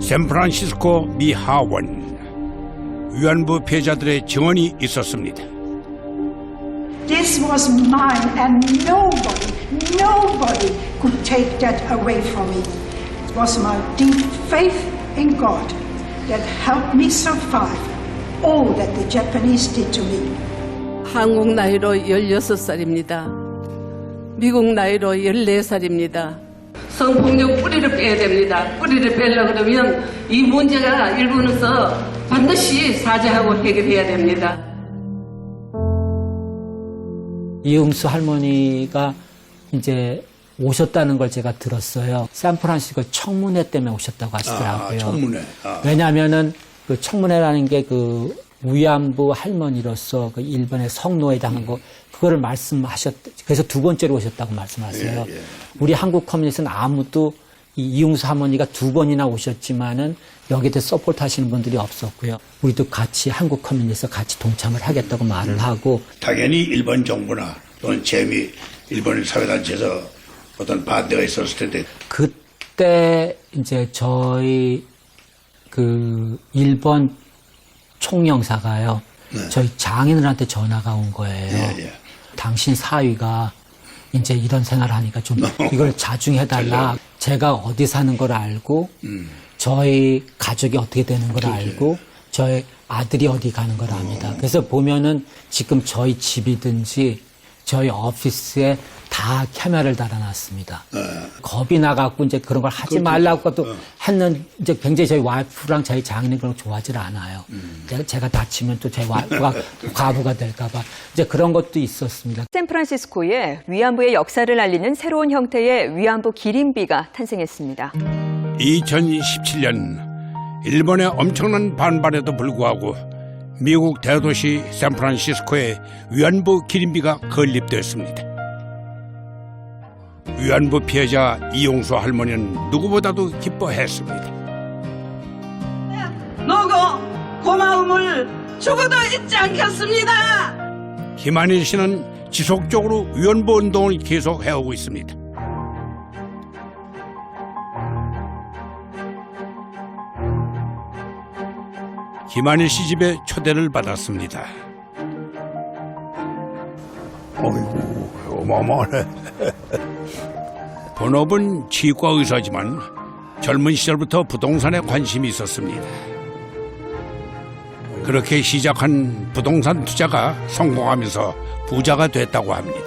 샌프란시스코 미 하원 위안부 피해자들의 증언이 있었습니다. This was mine and nobody could take that away from me. It was my deep faith in God that helped me survive all that the Japanese did to me. 한국 나이로 16살입니다. 미국 나이로 14살입니다. 성폭력 뿌리를 빼야 됩니다. 뿌리를 빼려고 그러면 이 문제가 일본에서 반드시 사죄하고 해결해야 됩니다. 이용수 할머니가 이제 오셨다는 걸 제가 들었어요. 샌프란시스코 청문회 때문에 오셨다고 하시더라고요. 청문회. 왜냐하면은 그 청문회라는 게 그 위안부 할머니로서 그 일본의 성노예 당한 거 그거를 그래서 두 번째로 오셨다고 말씀하세요. 예. 우리 한국 커뮤니티는 아무도 이용수 할머니가 두 번이나 오셨지만은 여기에 대해서 서포트 하시는 분들이 없었고요. 우리도 같이 한국 커뮤니티에서 같이 동참을 하겠다고 말을 하고. 당연히 일본 정부나 또는 일본 사회단체에서 어떤 반대가 있었을 텐데. 그때 이제 저희 그 일본 총영사가요. 네. 저희 장인들한테 전화가 온 거예요. 예. 당신 사위가 이제 이런 생활을 하니까 좀 이걸 자중해달라. 제가 어디 사는 걸 알고 저희 가족이 어떻게 되는 걸 알고 저희 아들이 어디 가는 걸 압니다. 그래서 보면은 지금 저희 집이든지 저희 오피스에 다 카메라를 달아놨습니다. 겁이 나갖고 이제 그런 걸 하지 말라고 또 했는 이제 굉장히 저희 와이프랑 저희 장인은 그런 거 좋아하질 않아요. 제가 다치면 또 저희 와이프가 과부가 될까봐 이제 그런 것도 있었습니다. 샌프란시스코에 위안부의 역사를 알리는 새로운 형태의 위안부 기림비가 탄생했습니다. 2017년 일본의 엄청난 반발에도 불구하고 미국 대도시 샌프란시스코에 위안부 기림비가 건립됐습니다. 위안부 피해자 이용수 할머니는 누구보다도 기뻐했습니다. 너고 고마움을 죽어도 잊지 않겠습니다. 김한일 씨는 지속적으로 위안부 운동을 계속 해오고 있습니다. 김한일 씨 집에 초대를 받았습니다. 어이구, 어마어마하네. 본업은 치과 의사지만 젊은 시절부터 부동산에 관심이 있었습니다. 그렇게 시작한 부동산 투자가 성공하면서 부자가 됐다고 합니다.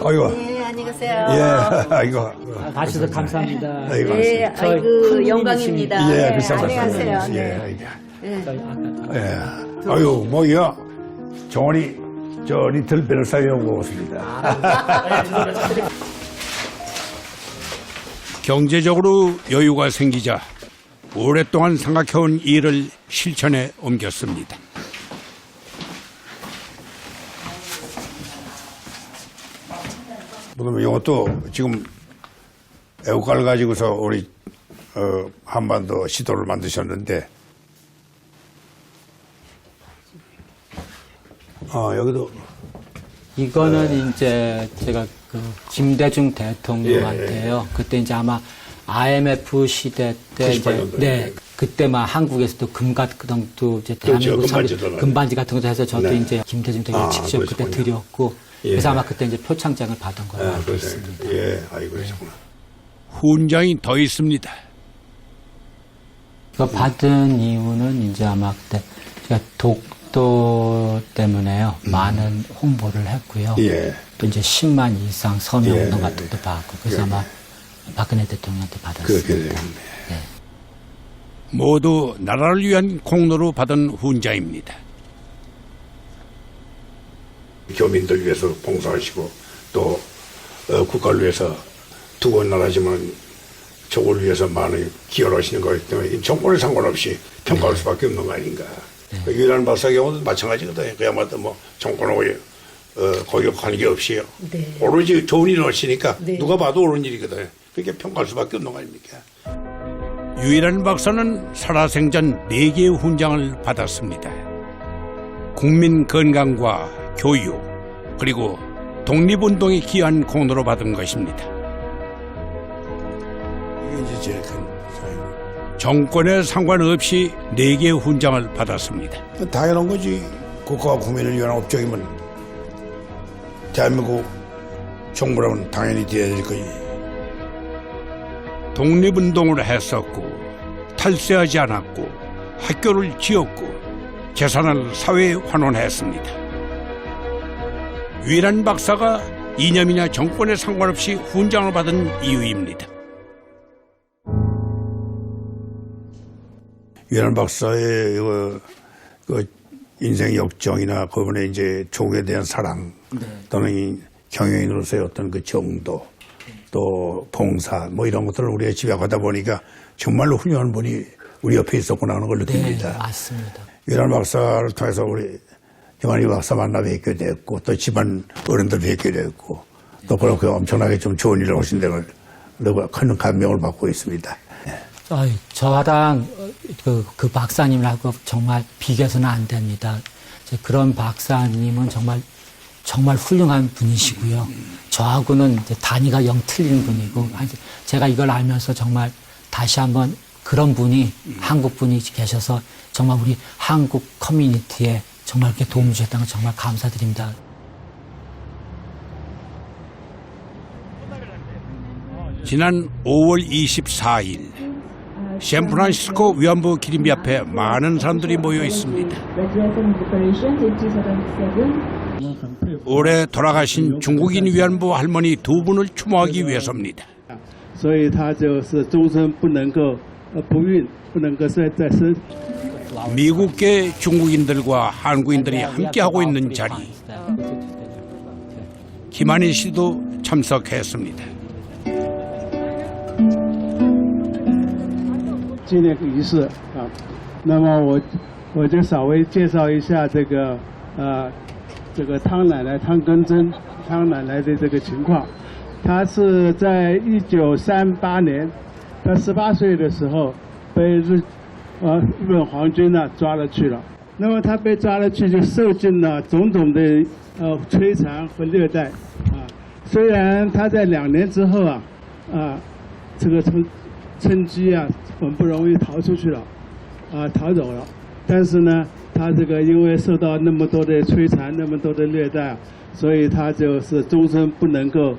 아이고. 네, 안녕히 가세요. 예, 아이고. 와주셔서 감사합니다. 아이고. 네, 아이고, 영광입니다. 예, 네, 비싼 안녕히 가세요. 말씀. 예, 네. 아이고. 예. 아유, 뭐야. 정원이 저 리틀 베르사유에 오고 왔습니다. 경제적으로 여유가 생기자 오랫동안 생각해온 일을 실천에 옮겼습니다. 그러면 이것도 지금 애국가를 가지고서 우리 한반도 시도를 만드셨는데, 여기도 이거는 이제 제가 그 김대중 대통령한테요. 그때 이제 아마 IMF 시대 때 이제 98년도에. 네 그때 막 한국에서도 금가등도 이제 대한민국 금반지 같은 것도 해서 저도 네. 이제 김대중 대통령 직접 그때 그러시군요. 드렸고 예. 그래서 아마 그때 이제 표창장을 받은 걸로 알고 있습니다. 예, 아이고 그러셨구나. 훈장이 더 있습니다. 이거 받은 이유는 이제 아마 그때 제가 독도 때문에요. 많은 홍보를 했고요. 예. 또 이제 10만 이상 서명운동 예, 같은 것도 받고 그래서 예. 아마 박근혜 대통령한테 그렇게 받았습니다. 되겠네. 모두 나라를 위한 공로로 받은 훈장입니다. 교민들 위해서 봉사하시고 또 국가를 위해서 두 번 나라지만 저걸 위해서 많은 기여를 하시는 거기 때문에 정권에 상관없이 평가할 수밖에 없는 거 아닌가. 유일한 박사의 경우도 마찬가지거든요. 그야말로 뭐 정권하고 거기에 관계없이요. 네. 오로지 좋은 일을 하시니까 네. 누가 봐도 옳은 일이거든요. 그렇게 평가할 수밖에 없는 거 아닙니까? 유일한 박사는 살아생전 4개의 훈장을 받았습니다. 국민 건강과 교육 그리고 독립운동에 기여한 공로로 받은 것입니다. 이게 이제 제일 큰 사연. 정권에 상관없이 4개의 훈장을 받았습니다. 당연한 거지. 국가와 국민을 위한 업적이면 대한민국 정부라면 당연히 돼야 될 거지. 독립운동을 했었고 탈세하지 않았고 학교를 지었고 재산을 사회에 환원했습니다. 유일한 박사가 이념이나 정권에 상관없이 훈장을 받은 이유입니다. 유일한 박사의 그 인생 역정이나 그분의 이제 조국에 대한 사랑 또는 경영인으로서의 어떤 그 정도 또 봉사 뭐 이런 것들을 우리가 집약하다 보니까 정말로 훌륭한 분이 우리 옆에 있었구나 하는 걸 느낍니다. 네, 맞습니다. 유일한 박사를 통해서 우리 김한희 박사 만나 뵙게 됐고 또 집안 어른들 뵙게 됐고 또 그렇게 엄청나게 좀 좋은 일을 하신 데를 큰 감명을 받고 있습니다. 저랑 그 박사님하고 정말 비교해서는 안 됩니다. 그런 박사님은 정말 훌륭한 분이시고요. 저하고는 이제 단위가 영 틀린 분이고 제가 이걸 알면서 정말 다시 한번 그런 분이 한국 분이 계셔서 정말 우리 한국 커뮤니티에 정말 그렇게 도움을 주셨다는 걸 정말 감사드립니다. 지난 5월 24일 샌프란시스코 위안부 기림비 앞에 많은 사람들이 모여 있습니다. 올해 돌아가신 중국인 위안부 할머니 2분을 추모하기 위해서입니다. 所以他就是终身不能够不孕，不能够再生。 미국계 중국인들과 한국인들이 함께하고 있는 자리. 김한희 씨도 참석했습니다. 纪念仪式啊，那么我就稍微介绍一下这个汤奶奶汤根珍汤奶奶的这个情况。她是在1938年，她18岁的时候被日本皇军呢抓了去了。那么她被抓了去，就受尽了种种的摧残和虐待啊。虽然她在2年之后这个趁机很不容易逃出去了，逃走了。但是呢，他这个因为受到那么多的摧残，那么多的虐待，所以他就是终身不能够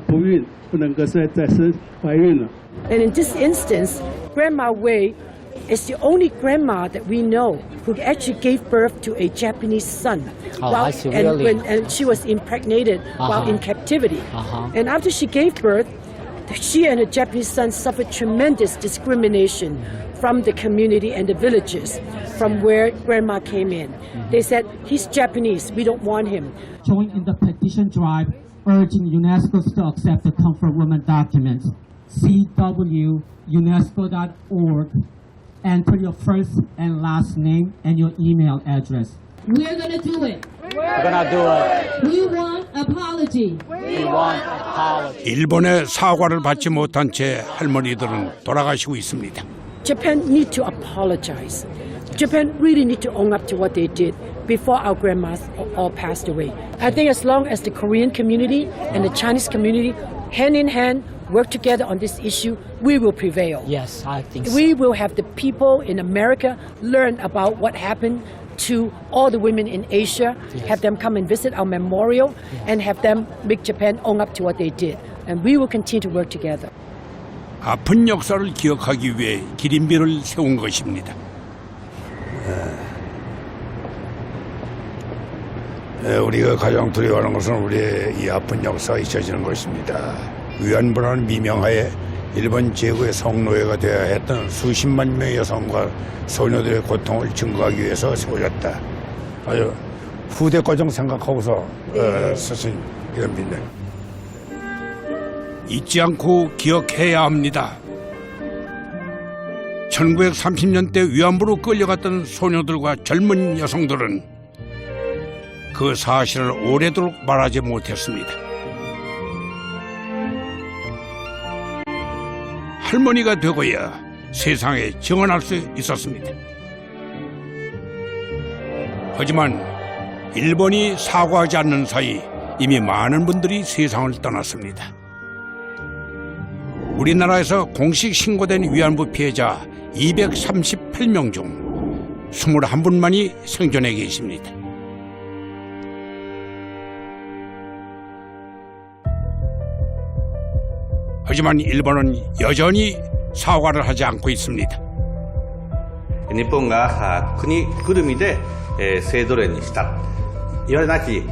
不孕，不能够再生怀孕了。 And in this instance, Grandma Wei is the only grandma that we know who actually gave birth to a Japanese son. I see, really? And she was impregnated while in captivity. And after she gave birth, she and her Japanese son suffered tremendous discrimination from the community and the villages from where Grandma came in. They said, he's Japanese, we don't want him. Join in the petition drive urging UNESCO to accept the Comfort Women documents. cwunesco.org. Enter your first and last name and your email address. We're going to do it. We're gonna do it. We want apology. We want apology. 일본의 사과를 받지 못한 채 할머니들은 돌아가시고 있습니다. Japan need to apologize. Japan really need to own up to what they did before our grandmas all passed away. I think as long as the Korean community and the Chinese community hand in hand work together on this issue, we will prevail. Yes, I think so. We will have the people in America learn about what happened to all the women in Asia, have them come and visit our memorial, and have them make Japan own up to what they did. And we will continue to work together. 아픈 역사를 기억하기 위해 기림비를 세운 것입니다. 우리가 가장 두려워하는 것은 우리의 이 아픈 역사가 잊혀지는 것입니다. 위안부라는 미명하에 일본 제국의 성노예가 되어야 했던 수십만 명의 여성과 소녀들의 고통을 증거하기 위해서 세워졌다. 아주 후대 과정 생각하고서 쓰신 기림비인데 잊지 않고 기억해야 합니다. 1930년대 위안부로 끌려갔던 소녀들과 젊은 여성들은 그 사실을 오래도록 말하지 못했습니다. 할머니가 되고야 세상에 정언할 수 있었습니다. 하지만 일본이 사과하지 않는 사이 이미 많은 분들이 세상을 떠났습니다. 우리나라에서 공식 신고된 위안부 피해자 238명 중 21분만이 생존해 계십니다. 하지만 일본은 여전히 사과를 하지 않고 있습니다. 日本が国ぐるみで性奴隷にしたいわれなき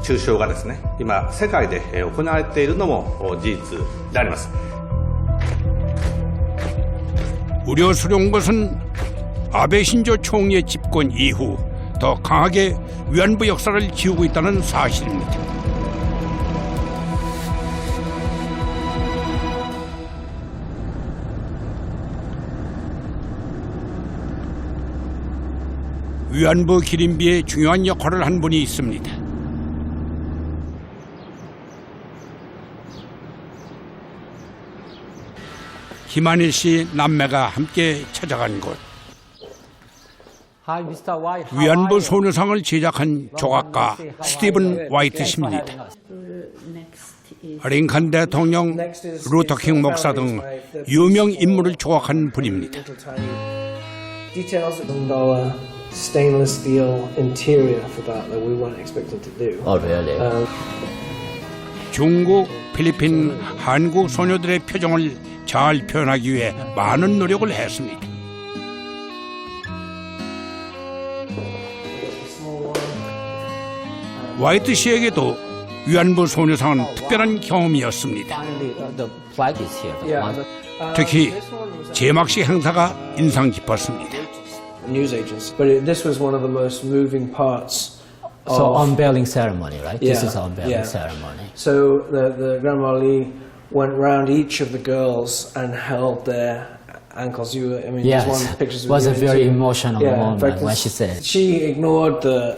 中傷がですね今世界で行われているのも事実であります。 우려스러운 것은 아베 신조 총리의 집권 이후 더 강하게 위안부 역사를 지우고 있다는 사실입니다. 위안부 기림비에 중요한 역할을 한 분이 있습니다. 김한일 씨 남매가 함께 찾아간 곳. 위안부 소녀상을 제작한 조각가 스티븐 와이트 씨입니다. 링컨 대통령, 루터킹 목사 등 유명 인물을 조각한 분입니다. Stainless steel interior for that we weren't expected to do. Oh, really? 중국, 필리핀, 한국 소녀들의 표정을 잘 표현하기 위해 많은 노력을 했습니다. 와이트 씨에게도 위안부 소녀상은 특별한 경험이었습니다. 특히 제막식 행사가 인상 깊었습니다. Newsagents, but this was one of the most moving parts. So unveiling ceremony, right? Yeah, This is unveiling ceremony. So the Grandma Lee went round each of the girls and held their ankles. I mean, Yes, there's one pictures it was a very emotional in moment fact, when she said. She ignored the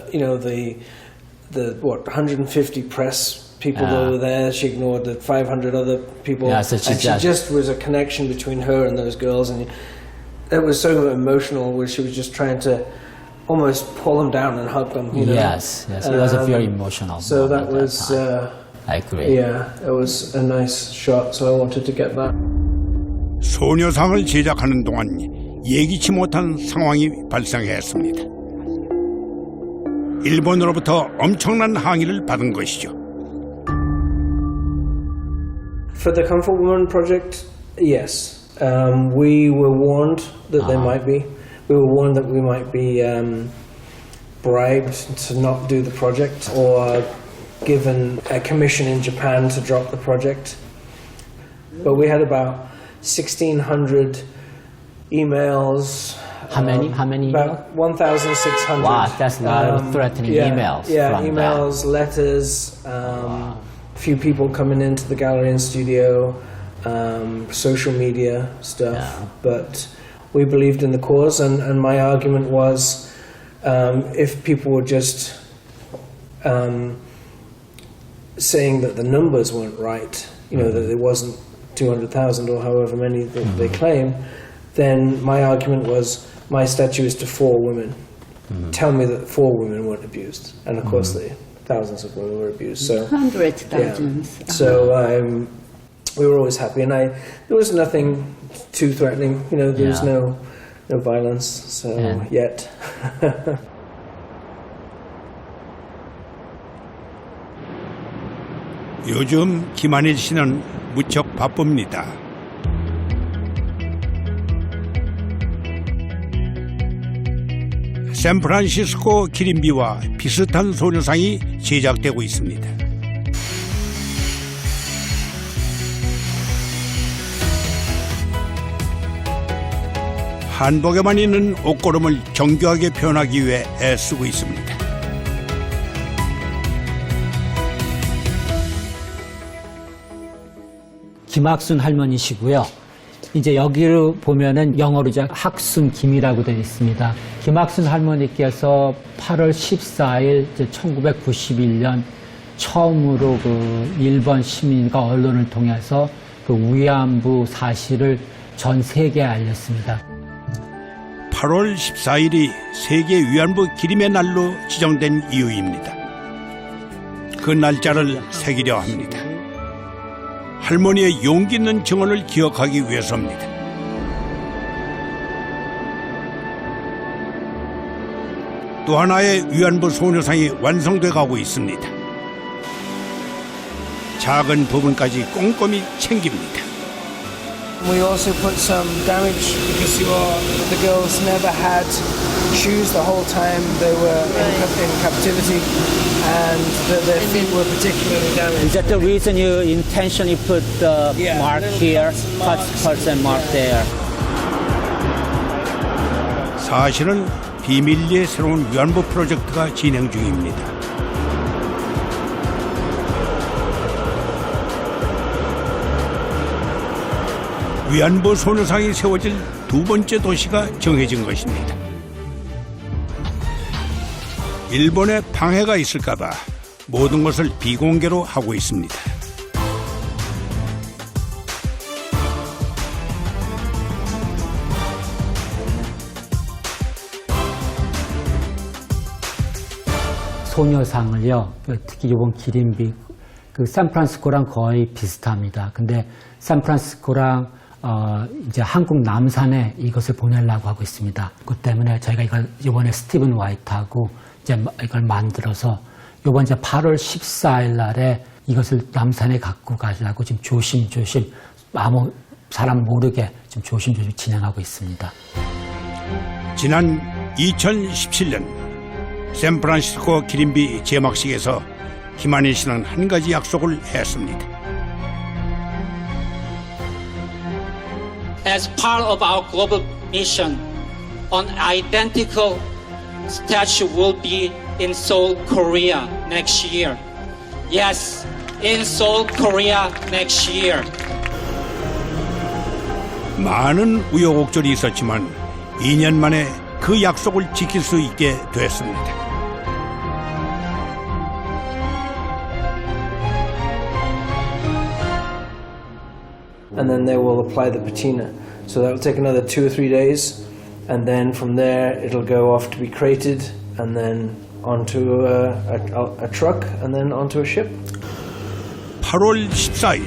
150 press people that were there. She ignored the 500 other people, Yeah, so and she just was a connection between her and those girls. And it was so emotional where she was just trying to almost pull them down and hug them. You know? Yes, it was a very emotional So moment that was, I agree. yeah, it was a nice shot. So I wanted to get that. 소녀상을 제작하는 동안 예기치 못한 상황이 발생했습니다. 일본으로부터 엄청난 항의를 받은 것이죠. For the Comfort Woman project, yes. We were warned that there might be. We were warned that we might be bribed to not do the project or given a commission in Japan to drop the project. But we had about 1,600 emails. How many? About 1,600. Wow, that's a lot of threatening emails. Yeah, from emails, them. letters, few people coming into the gallery and studio, social media stuff. Yeah. But we believed in the cause, and my argument was, if people were just saying that the numbers weren't right, that it wasn't 200,000 or however many that they claim, then my argument was, my statue is to 4 women. Tell me that 4 women weren't abused, and of course thousands of women were abused. So hundreds, thousands. Yeah. So we were always happy, and there was nothing too threatening. There was no violence. So yet. 요즘 김한일 씨는 무척 바쁩니다. 샌프란시스코 기린비와 비슷한 소녀상이 제작되고 있습니다. 한복에만 있는 옷걸음을 정교하게 표현하기 위해 애쓰고 있습니다. 김학순 할머니시고요. 이제 여기로 보면은 영어로 학순 김이라고 되어 있습니다. 김학순 할머니께서 8월 14일 1991년 처음으로 그 일본 시민과 언론을 통해서 그 위안부 사실을 전 세계에 알렸습니다. 8월 14일이 세계 위안부 기림의 날로 지정된 이유입니다. 그 날짜를 새기려 합니다. 할머니의 용기 있는 증언을 기억하기 위해서입니다. 또 하나의 위안부 소녀상이 완성돼 가고 있습니다. 작은 부분까지 꼼꼼히 챙깁니다. We also put some damage because the girls never had shoes the whole time they were in captivity, and their feet were particularly damaged. Is that the reason you intentionally put the mark here, +% mark there? 사실은 비밀리에 새로운 위안부 프로젝트가 진행 중입니다. 위안부 소녀상이 세워질 두 번째 도시가 정해진 것입니다. 일본에 방해가 있을까봐 모든 것을 비공개로 하고 있습니다. 소녀상을요, 특히 이번 기림비, 샌프란시스코랑 거의 비슷합니다. 근데 샌프란시스코랑 이제 한국 남산에 이것을 보내려고 하고 있습니다. 그 때문에 저희가 이걸 이번에 스티븐 화이트하고 이제 이걸 만들어서 이번 이제 8월 14일 날에 이것을 남산에 갖고 가려고 지금 조심조심 아무 사람 모르게 지금 조심조심 진행하고 있습니다. 지난 2017년 샌프란시스코 기림비 제막식에서 김한희 씨는 한 가지 약속을 했습니다. As part of our global mission, an identical statue will be in Seoul, Korea next year. Yes, in Seoul, Korea next year. 많은 우여곡절이 있었지만 2년 만에 그 약속을 지킬 수 있게 됐습니다. And then they will apply the patina. So that will take another 2 or 3 days, and then from there it'll go off to be crated, and then onto a truck, and then onto a ship. 8월 14일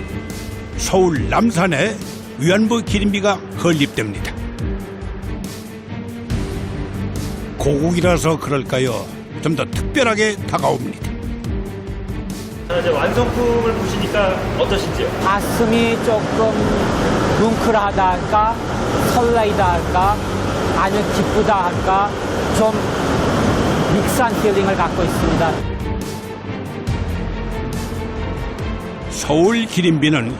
서울 남산에 위안부 기림비가 건립됩니다. 고국이라서 그럴까요? 좀 더 특별하게 다가옵니다. 이제 완성품을 보시니까 어떠신지요? 가슴이 조금 뭉클하다 할까, 설레이다 할까, 아니면 기쁘다 할까, 좀 믹스한 필링을 갖고 있습니다. 서울 기림비는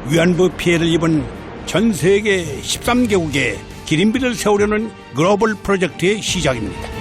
위안부 피해를 입은 전 세계 13개국에 기림비를 세우려는 글로벌 프로젝트의 시작입니다.